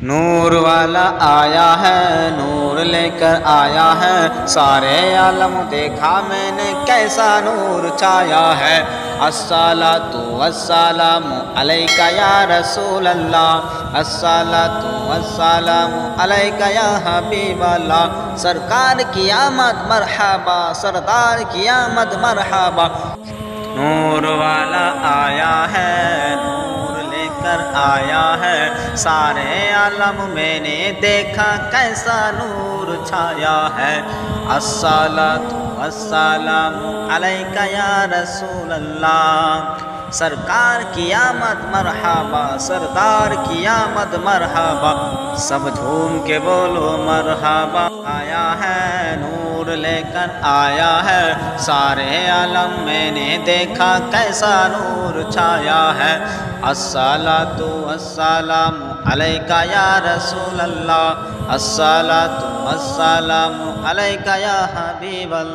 نور والا آیا ہے، نور لے کر آیا ہے، سارے عالم دیکھا میں نے کیسا نور چھایا ہے۔ الصلاۃ والسلام علیک یا رسول اللہ، الصلاۃ والسلام علیک یا حبیب اللہ۔ سرکار کی آمد مرحبا، سردار کی آمد مرحبا۔ نور والا آیا ہے، نور لے کر آیا ہے، سارے عالم میں نے دیکھا کیسا نور چھایا ہے۔ الصلاۃ والسلام علیک یا رسول اللہ، سرکار کی آمد مرحبا، سردار کی آمد مرحبا۔ سب جھوم کے بولو مرحبا۔ آیا ہے، نور لے کر آیا ہے، سارے عالم میں نے دیکھا کیسا نور چھایا ہے۔ الصلاۃ والسلام علیک یا رسول اللہ، الصلاۃ والسلام علیک یا حبیب اللہ۔